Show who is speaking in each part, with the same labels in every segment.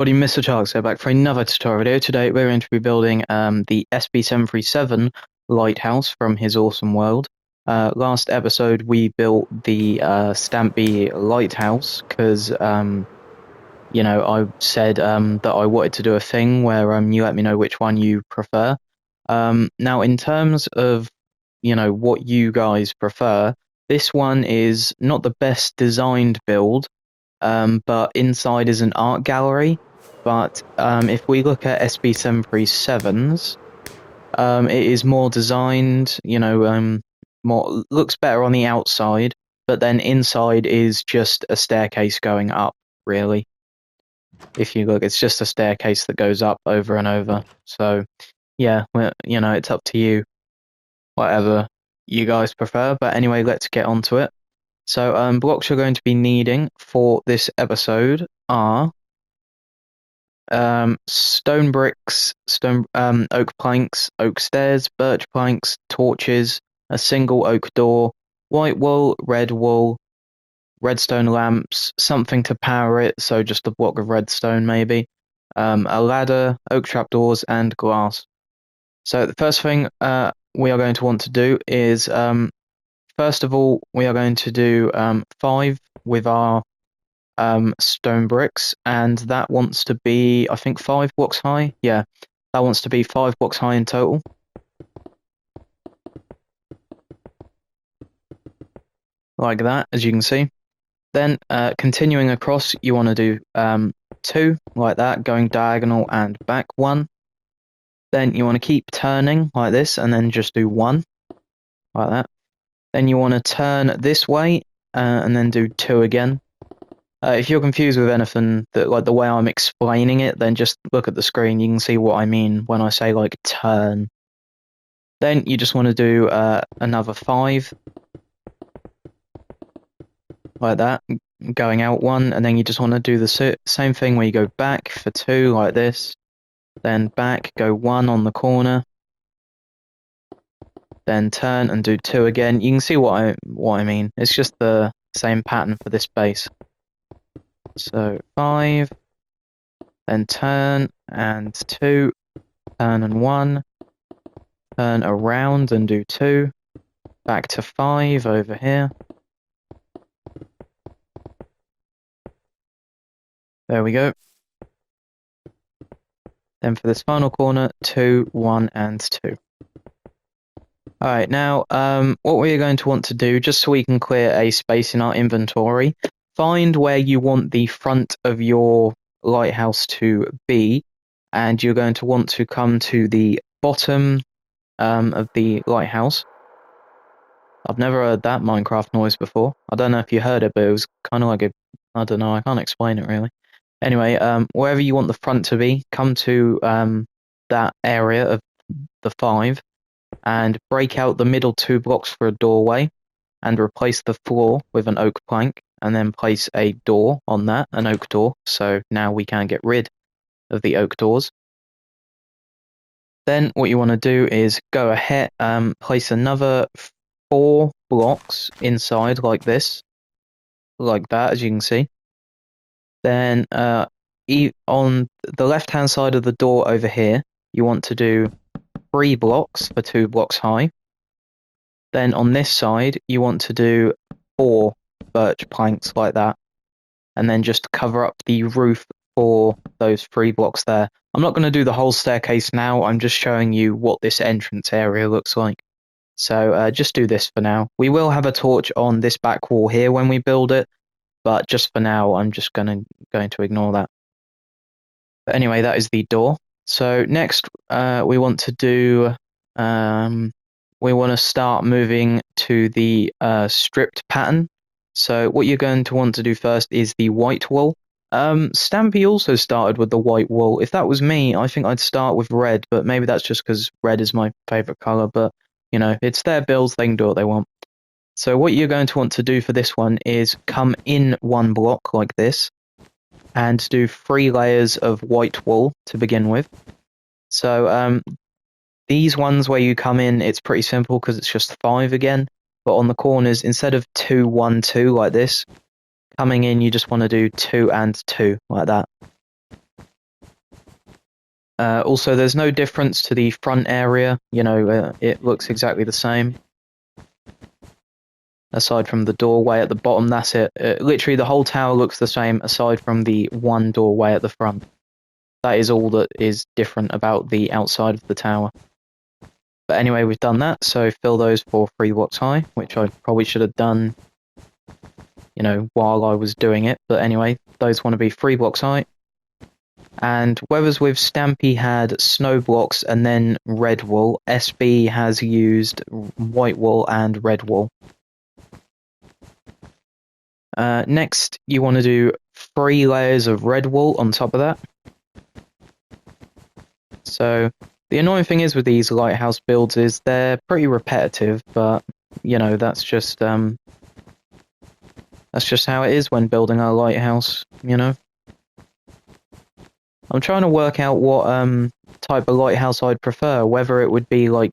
Speaker 1: Buddy, Mr. Charles here, back for another tutorial video. Today we're going to be building the Sb737 Lighthouse from his awesome world. Last episode we built the Stampy Lighthouse because I said that I wanted to do a thing where you let me know which one you prefer. Now in terms of what you guys prefer, this one is not the best designed build. But inside is an art gallery. But if we look at Sb737s, it is more designed, more looks better on the outside, but then inside is just a staircase going up, really. If you look, it's just a staircase that goes up over and over. So, yeah, well, it's up to you, whatever you guys prefer. But anyway, let's get onto it. So, blocks you're going to be needing for this episode are stone bricks, oak planks, oak stairs, birch planks, torches, a single oak door, white wool, redstone lamps, something to power it, so just a block of redstone maybe, a ladder, oak trapdoors, and glass. So the first thing we are going to want to do is, first of all, we are going to do 5 with our stone bricks, and that wants to be, I think, 5 blocks high. Yeah, that wants to be 5 blocks high in total. Like that, as you can see. Then, continuing across, you want to do 2, like that, going diagonal and back 1. Then you want to keep turning, like this, and then just do 1, like that. Then you want to turn this way, and then do 2 again. If you're confused with anything, like the way I'm explaining it, then just look at the screen. You can see what I mean when I say like turn. Then you just want to do another 5, like that, going out 1, and then you just want to do the same thing where you go back for 2, like this, then back, go 1 on the corner, then turn and do 2 again. You can see what I mean. It's just the same pattern for this base. So 5, then turn and 2, turn and 1, turn around and do 2, back to 5 over here. There we go. Then for this final corner, 2, 1, and 2. Alright, now what we're going to want to do, just so we can clear a space in our inventory, find where you want the front of your lighthouse to be, and you're going to want to come to the bottom of the lighthouse. I've never heard that Minecraft noise before. I don't know if you heard it, but it was kind of like I don't know, I can't explain it really. Anyway, wherever you want the front to be, come to that area of the 5, and break out the middle 2 blocks for a doorway, and replace the floor with an oak plank, and then place a door on that, an oak door, so now we can get rid of the oak doors. Then what you want to do is go ahead, place another 4 blocks inside like this, like that, as you can see. Then on the left hand side of the door over here, you want to do 3 blocks for 2 blocks high. Then on this side, you want to do 4 birch planks like that, and then just cover up the roof for those 3 blocks there. I'm not going to do the whole staircase now, I'm just showing you what this entrance area looks like. So just do this for now. We will have a torch on this back wall here when we build it, but just for now, I'm just going to ignore that. But anyway, that is the door. So next, we want to do, we want to start moving to the stripped pattern. So what you're going to want to do first is the white wool. Stampy also started with the white wool. If that was me, I think I'd start with red, but maybe that's just because red is my favorite color. But it's their builds; they can do what they want. So what you're going to want to do for this one is come in 1 block like this, and do 3 layers of white wool to begin with. So these ones where you come in, it's pretty simple because it's just 5 again. But on the corners, instead of 2, 1, 2 like this, coming in, you just want to do 2 and 2 like that. Also, there's no difference to the front area. It looks exactly the same. Aside from the doorway at the bottom, that's it. Literally, the whole tower looks the same aside from the one doorway at the front. That is all that is different about the outside of the tower. But anyway, we've done that, so fill those for 3 blocks high, which I probably should have done, while I was doing it. But anyway, those want to be 3 blocks high. And whereas with Stampy had snow blocks and then red wool, SB has used white wool and red wool. Next, you want to do 3 layers of red wool on top of that. So the annoying thing is with these lighthouse builds is they're pretty repetitive, but that's just how it is when building a lighthouse. I'm trying to work out what type of lighthouse I'd prefer, whether it would be like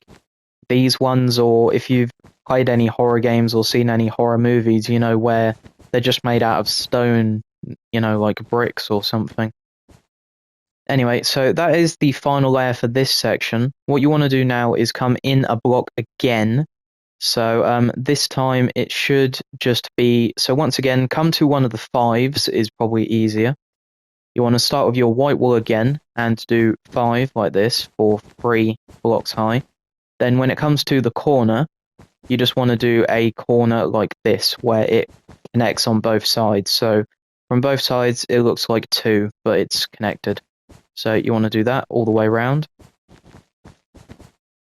Speaker 1: these ones, or if you've played any horror games or seen any horror movies, where they're just made out of stone, like bricks or something. Anyway, so that is the final layer for this section. What you want to do now is come in a block again. So this time it should just be, so once again, come to one of the 5s is probably easier. You want to start with your white wool again and do 5 like this for 3 blocks high. Then when it comes to the corner, you just want to do a corner like this where it connects on both sides. So from both sides it looks like 2, but it's connected. So you want to do that all the way around.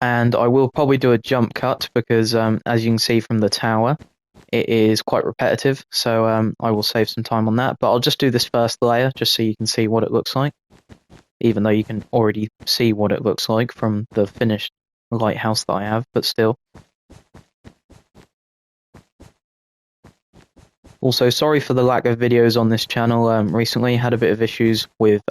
Speaker 1: And I will probably do a jump cut because as you can see from the tower, it is quite repetitive. So I will save some time on that. But I'll just do this first layer just so you can see what it looks like. Even though you can already see what it looks like from the finished lighthouse that I have, but still. Also, sorry for the lack of videos on this channel. Recently had a bit of issues with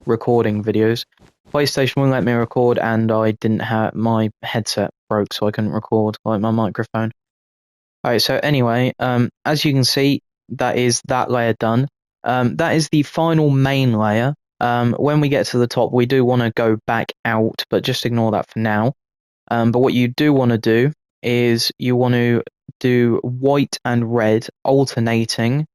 Speaker 1: recording videos. PlayStation wouldn't let me record, and I didn't have my headset broke, so I couldn't record like my microphone. Alright, so anyway, as you can see, that is that layer done. That is the final main layer. When we get to the top, we do want to go back out, but just ignore that for now. But what you do want to do is you want to do white and red alternating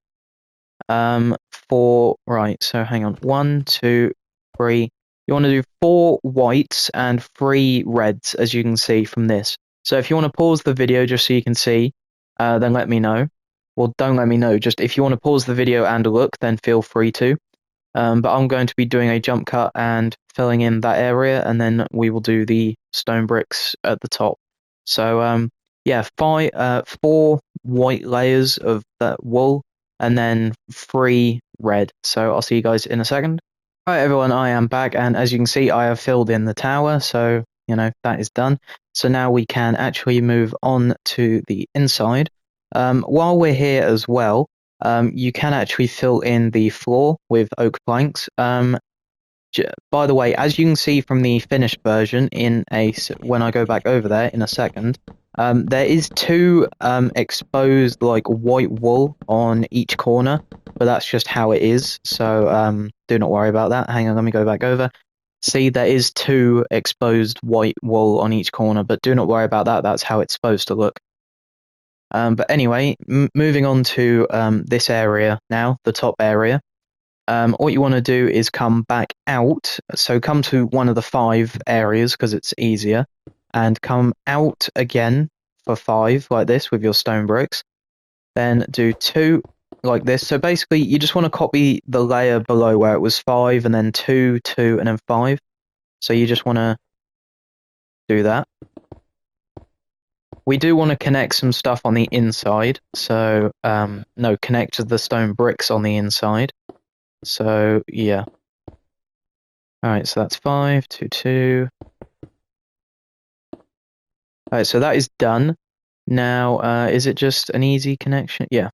Speaker 1: right, so hang on, 1, 2, 3. You want to do 4 whites and 3 reds, as you can see from this. So if you want to pause the video just so you can see, then let me know. Well, don't let me know, just if you want to pause the video and look, then feel free to. But I'm going to be doing a jump cut and filling in that area, and then we will do the stone bricks at the top. So yeah, 4 white layers of that wool, and then 3 red. So I'll see you guys in a second. Alright everyone, I am back, and as you can see I have filled in the tower, so that is done. So now we can actually move on to the inside. While we're here as well, you can actually fill in the floor with oak planks. By the way, as you can see from the finished version, when I go back over there in a second, there is 2 exposed like white wool on each corner, but that's just how it is. So do not worry about that. Hang on, let me go back over. See, there is 2 exposed white wool on each corner, but do not worry about that. That's how it's supposed to look. But anyway, moving on to this area now, the top area. What you want to do is come back out. So come to one of the 5 areas because it's easier. And come out again for 5 like this with your stone bricks. Then do 2 like this. So basically you just want to copy the layer below where it was 5 and then 2, 2 and then 5. So you just want to do that. We do want to connect some stuff on the inside. So no, connect the stone bricks on the inside. So yeah. Alright, so that's 5, 2, 2. Alright, so that is done. Now, is it just an easy connection? Yeah.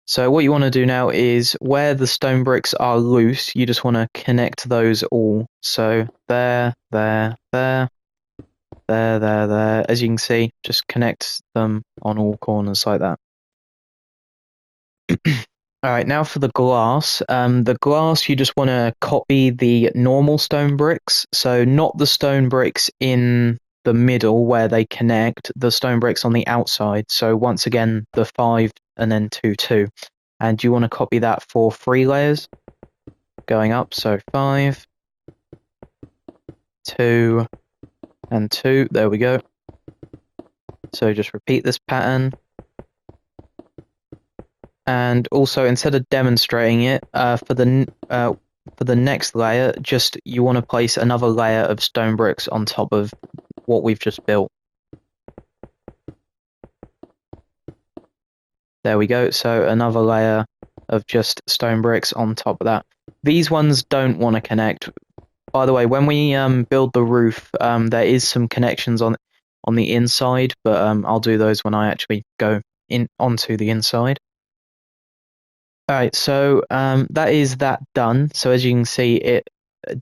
Speaker 1: So what you want to do now is where the stone bricks are loose, you just want to connect those all. So there, there, there, there, there, there. As you can see, just connect them on all corners like that. Alright, now for the glass. The glass, you just want to copy the normal stone bricks. So not the stone bricks in the middle where they connect, the stone bricks on the outside. So once again, the 5 and then 2, 2. And you want to copy that for 3 layers going up. So 5, 2, and 2. There we go. So just repeat this pattern. And also, instead of demonstrating it, for the next layer, just you want to place another layer of stone bricks on top of what we've just built. There we go. So another layer of just stone bricks on top of that. These ones don't want to connect. By the way, when we build the roof, there is some connections on the inside, but I'll do those when I actually go onto the inside. Alright, so that is that done. So as you can see, it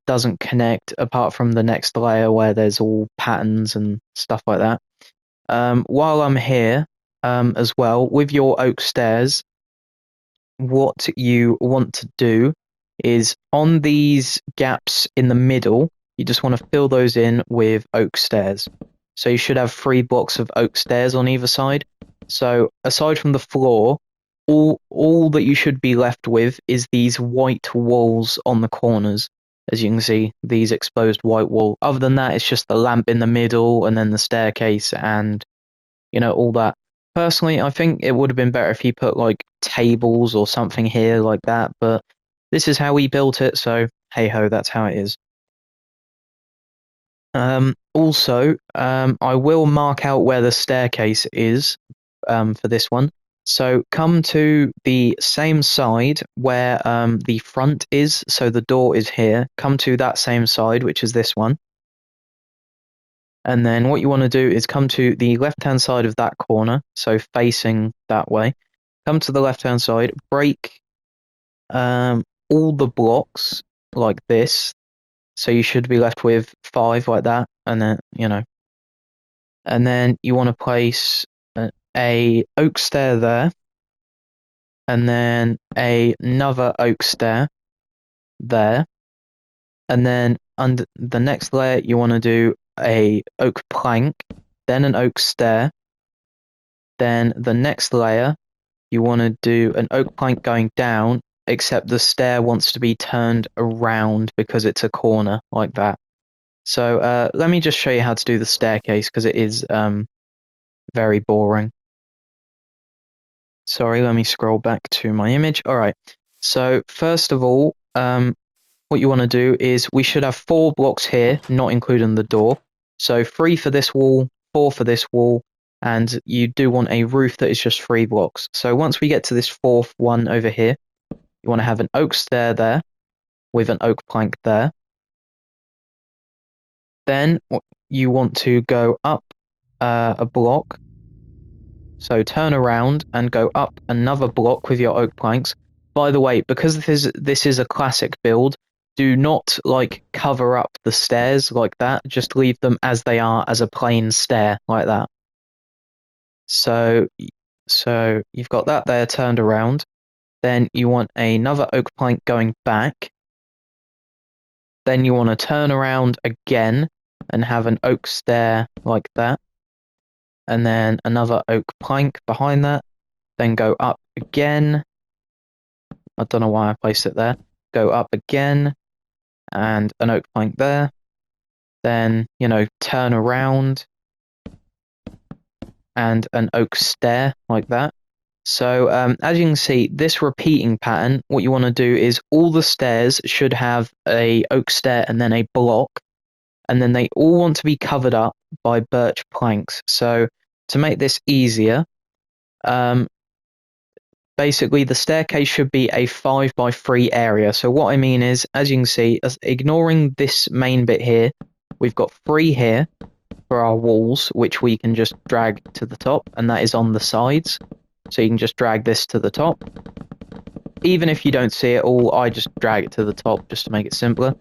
Speaker 1: doesn't connect apart from the next layer where there's all patterns and stuff like that. While I'm here, as well, with your oak stairs, what you want to do is on these gaps in the middle, you just want to fill those in with oak stairs. So you should have 3 blocks of oak stairs on either side. So aside from the floor, all that you should be left with is these white walls on the corners. As you can see, these exposed white wall. Other than that, it's just the lamp in the middle and then the staircase and, all that. Personally, I think it would have been better if you put like tables or something here like that, but this is how we built it, so hey ho, that's how it is. Also, I will mark out where the staircase is for this one. So come to the same side where the front is, so the door is here. Come to that same side, which is this one. And then what you want to do is come to the left-hand side of that corner, so facing that way. Come to the left-hand side, break all the blocks like this. So you should be left with 5 like that, and then, and then you want to place a oak stair there, and then another oak stair there, and then under the next layer you want to do a oak plank, then an oak stair, then the next layer you want to do an oak plank going down, except the stair wants to be turned around because it's a corner like that. So let me just show you how to do the staircase because it is very boring. Sorry, let me scroll back to my image. All right. So first of all, what you want to do is we should have 4 blocks here, not including the door. So 3 for this wall, 4 for this wall, and you do want a roof that is just 3 blocks. So once we get to this 4th one over here, you want to have an oak stair there with an oak plank there. Then you want to go up a block. So turn around and go up another block with your oak planks. By the way, because this is a classic build, do not cover up the stairs like that. Just leave them as they are, as a plain stair like that. So you've got that there turned around. Then you want another oak plank going back. Then you want to turn around again and have an oak stair like that. And then another oak plank behind that. Then go up again. I don't know why I placed it there. Go up again and an oak plank there. Then, turn around and an oak stair like that. So as you can see, this repeating pattern, what you want to do is all the stairs should have a oak stair and then a block, and then they all want to be covered up by birch planks. So to make this easier, basically the staircase should be a 5x3 area. So what I mean is, as you can see, ignoring this main bit here, we've got 3 here for our walls, which we can just drag to the top, and that is on the sides. So you can just drag this to the top. Even if you don't see it all, I just drag it to the top just to make it simpler.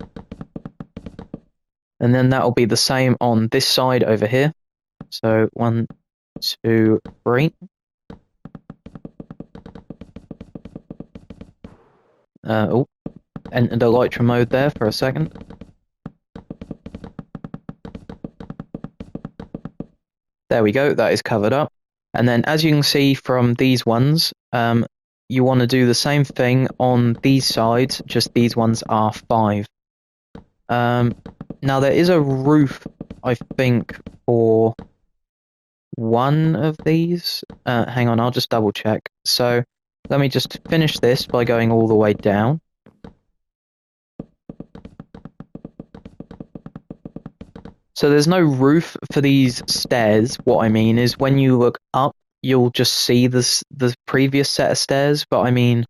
Speaker 1: And then that will be the same on this side over here. So 1, 2, 3. enter the Lytra mode there for a second. There we go, that is covered up. And then as you can see from these ones, you want to do the same thing on these sides, just these ones are 5. Now there is a roof, I think, for one of these. Hang on, I'll just double check. So let me just finish this by going all the way down. So there's no roof for these stairs. What I mean is when you look up, you'll just see the previous set of stairs. But I mean,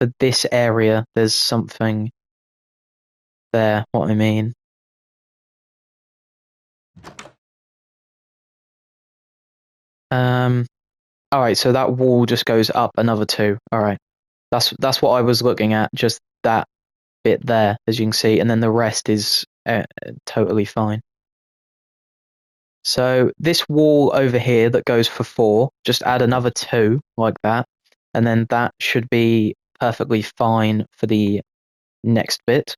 Speaker 1: for this area, there's something there. What I mean. All right, so that wall just goes up another 2. All right, that's what I was looking at. Just that bit there, as you can see, and then the rest is totally fine. So this wall over here that goes for 4, just add another 2 like that, and then that should be perfectly fine for the next bit.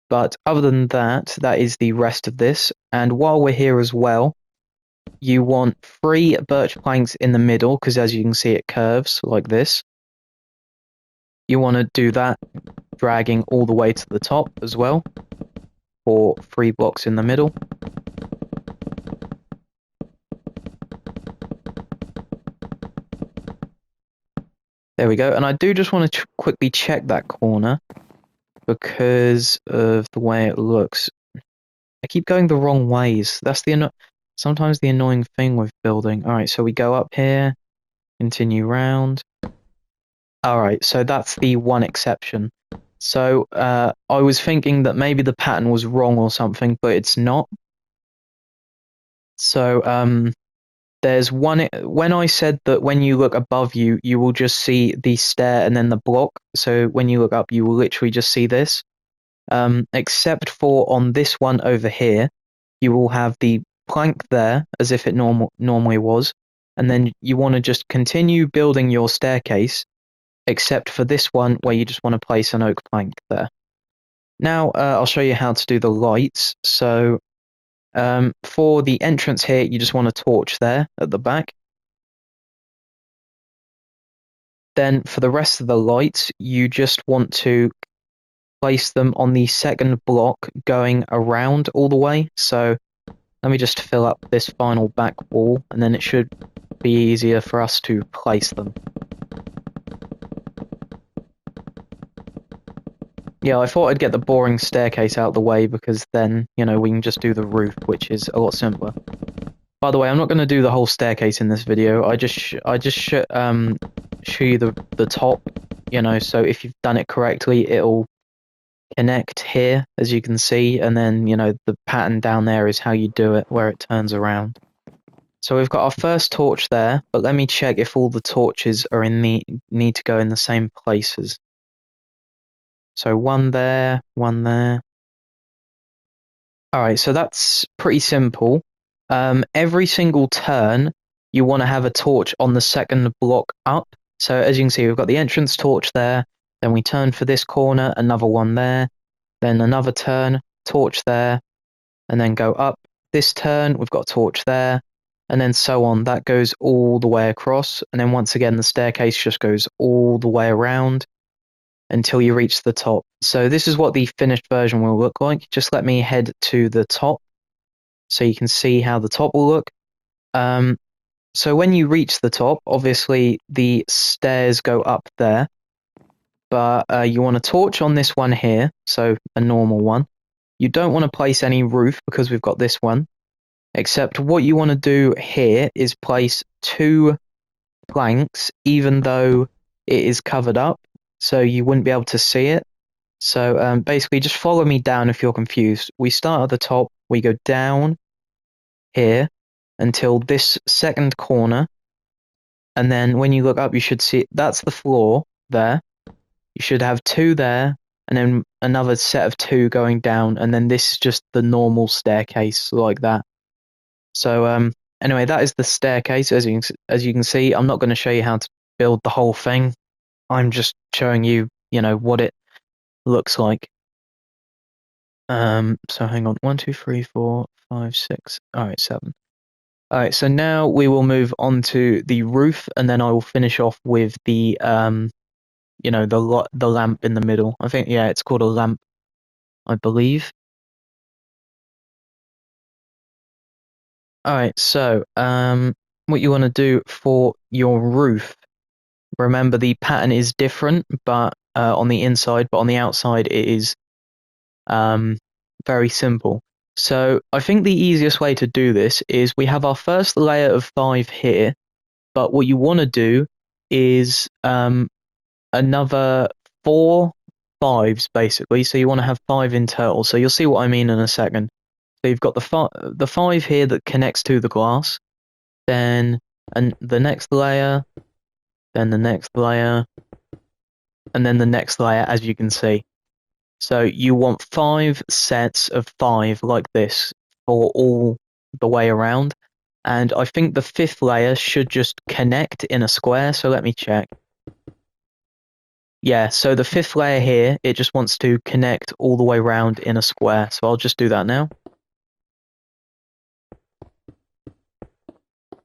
Speaker 1: But other than that, that is the rest of this. And while we're here as well, you want 3 birch planks in the middle, because as you can see it curves like this. You want to do that, dragging all the way to the top as well, for 3 blocks in the middle. There we go, and I do just want to quickly check that corner because of the way it looks. I keep going the wrong ways. That's sometimes the annoying thing with building. Alright, so we go up here, continue round. Alright, so that's the one exception. So I was thinking that maybe the pattern was wrong or something, but it's not. So there's one, when I said that when you look above you, you will just see the stair and then the block. So when you look up, you will literally just see this. Except for on this one over here, you will have the plank there as if it normally was. And then you want to just continue building your staircase, except for this one where you just want to place an oak plank there. Now I'll show you how to do the lights. So for the entrance here, you just want a torch there at the back. Then for the rest of the lights, you just want to place them on the second block going around all the way. So let me just fill up this final back wall, and then it should be easier for us to place them. Yeah, I thought I'd get the boring staircase out of the way because then, you know, we can just do the roof, which is a lot simpler. By the way, I'm not going to do the whole staircase in this video. I just show you the top, you know, so if you've done it correctly, it'll connect here, as you can see, and then, you know, the pattern down there is how you do it, where it turns around. So we've got our first torch there, but let me check if all the torches are need to go in the same places. So one there, one there. Alright, so that's pretty simple. Every single turn, you want to have a torch on the second block up. So as you can see, we've got the entrance torch there, then we turn for this corner, another one there, then another turn, torch there, and then go up. This turn, we've got a torch there, and then so on. That goes all the way across, and then once again, the staircase just goes all the way around until you reach the top. So this is what the finished version will look like. Just let me head to the top so you can see how the top will look. So when you reach the top, obviously the stairs go up there, but you want a torch on this one here, so a normal one. You don't want to place any roof because we've got this one, except what you want to do here is place 2 planks, even though it is covered up, so you wouldn't be able to see it. So basically just follow me down if you're confused. We start at the top, we go down here until this second corner, and then when you look up you should see that's the floor there. You should have 2 there, and then another set of 2 going down, and then this is just the normal staircase like that. So anyway, that is the staircase. As you can see, I'm not going to show you how to build the whole thing. I'm just showing you, you know, what it looks like. So hang on, 1, 2, 3, 4, 5, 6. All right, 7. All right, so now we will move on to the roof, and then I will finish off with the the lamp in the middle. I think, yeah, it's called a lamp, I believe. All right, so what you want to do for your roof? Remember, the pattern is different, but on the inside, but on the outside, it is very simple. So I think the easiest way to do this is we have our first layer of 5 here, but what you want to do is another 4 5s basically. So you want to have 5 in total. So you'll see what I mean in a second. So you've got the 5 here that connects to the glass, then the next layer, then the next layer, and then the next layer, as you can see. So you want 5 sets of 5 like this for all the way around. And I think the 5th layer should just connect in a square. So let me check. Yeah, so the 5th layer here, it just wants to connect all the way around in a square. So I'll just do that now.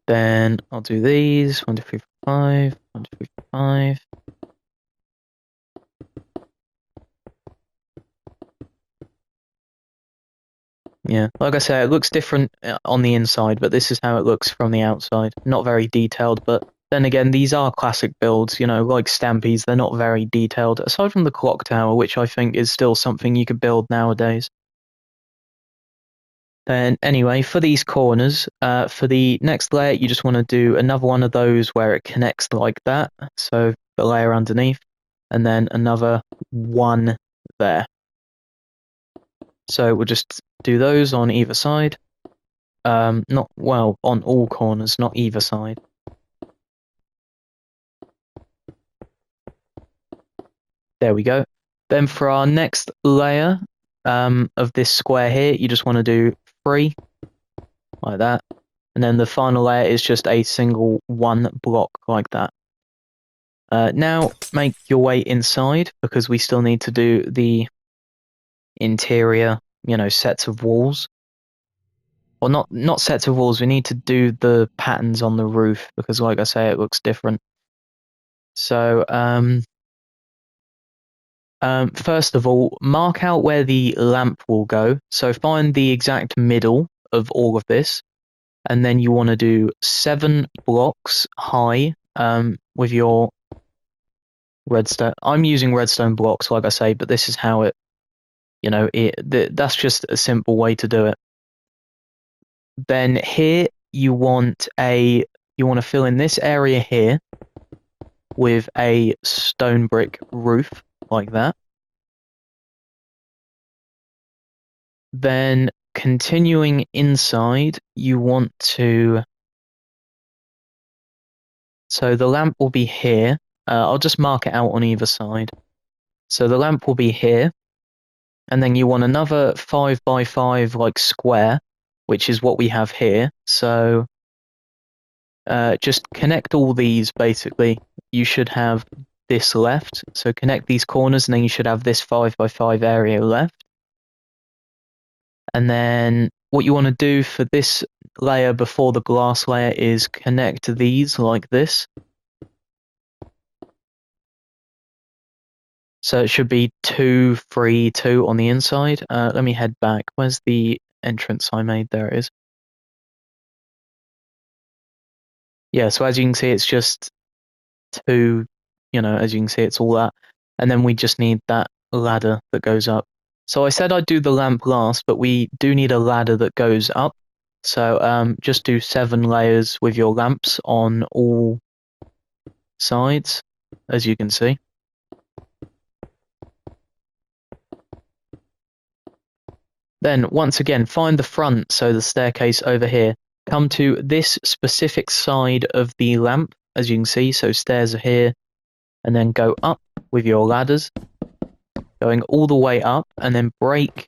Speaker 1: Then I'll do these. 1, 2, 3, 4, 5. 1, 2, 3, 4, 5. Yeah, like I say, it looks different on the inside, but this is how it looks from the outside. Not very detailed, but then again, these are classic builds, like stampys, they're not very detailed, aside from the clock tower, which I think is still something you could build nowadays. Then anyway, for these corners, for the next layer, you just want to do another one of those where it connects like that, so the layer underneath, and then another one there. So we'll just do those on either side. On all corners, not either side. There we go. Then for our next layer of this square here, you just want to do 3, like that. And then the final layer is just a single 1 block like that. Now make your way inside, because we still need to do the interior, sets of walls. Or not sets of walls, we need to do the patterns on the roof, because like I say, it looks different. So, first of all, mark out where the lamp will go. So find the exact middle of all of this, and then you want to do 7 blocks high with your redstone. I'm using redstone blocks, like I say, but this is how it, that's just a simple way to do it. Then here you want to fill in this area here with a stone brick roof like that. Then continuing inside, you want to. So the lamp will be here. I'll just mark it out on either side. So the lamp will be here, and then you want another 5 by 5 like square, which is what we have here. So just connect all these basically. You should have this left. So connect these corners, and then you should have this 5 by 5 area left. And then what you want to do for this layer before the glass layer is connect these like this. So it should be 2, 3, 2 on the inside. Let me head back. Where's the entrance I made? There it is. Yeah, so as you can see, it's just 2, as you can see, it's all that. And then we just need that ladder that goes up. So I said I'd do the lamp last, but we do need a ladder that goes up. So just do 7 layers with your lamps on all sides, as you can see. Then once again, find the front, so the staircase over here. Come to this specific side of the lamp, as you can see, so stairs are here, and then go up with your ladders, going all the way up, and then break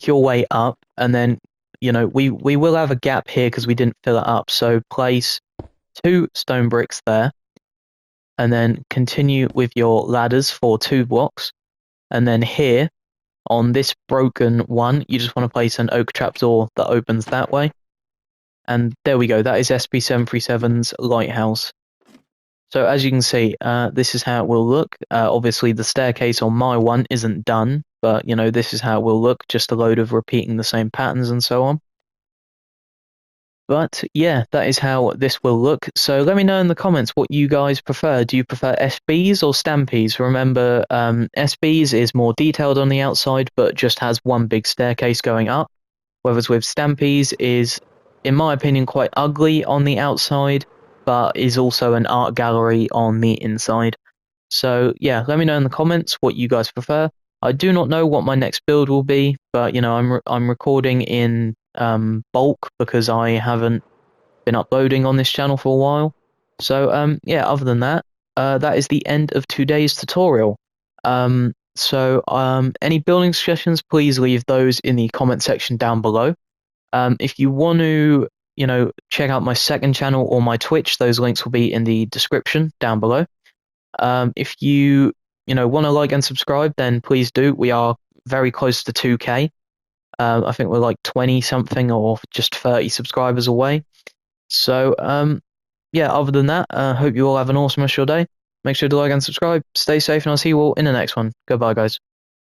Speaker 1: your way up, and then, we will have a gap here because we didn't fill it up, so place 2 stone bricks there, and then continue with your ladders for 2 blocks. And then here, on this broken one, you just want to place an oak trapdoor that opens that way. And there we go, that is Sb737's lighthouse. So as you can see, this is how it will look. Obviously the staircase on my one isn't done, but you know, this is how it will look, just a load of repeating the same patterns and so on. But yeah, that is how this will look. So let me know in the comments what you guys prefer. Do you prefer SBs or Stampies? Remember, SBs is more detailed on the outside, but just has one big staircase going up. Whereas with Stampies is, in my opinion, quite ugly on the outside, but is also an art gallery on the inside. So yeah, let me know in the comments what you guys prefer. I do not know what my next build will be, but you know, I'm recording in bulk because I haven't been uploading on this channel for a while. So yeah, other than that, that is the end of today's tutorial. So any building suggestions, please leave those in the comment section down below. If you want to, you know, check out my second channel or my Twitch, those links will be in the description down below. If you know, want to like and subscribe, then please do. We are very close to 2K. I think we're like 20 something or just 30 subscribers away. So yeah, other than that, hope you all have an awesome rest of your day. Make sure to like and subscribe. Stay safe, and I'll see you all in the next one. Goodbye, guys.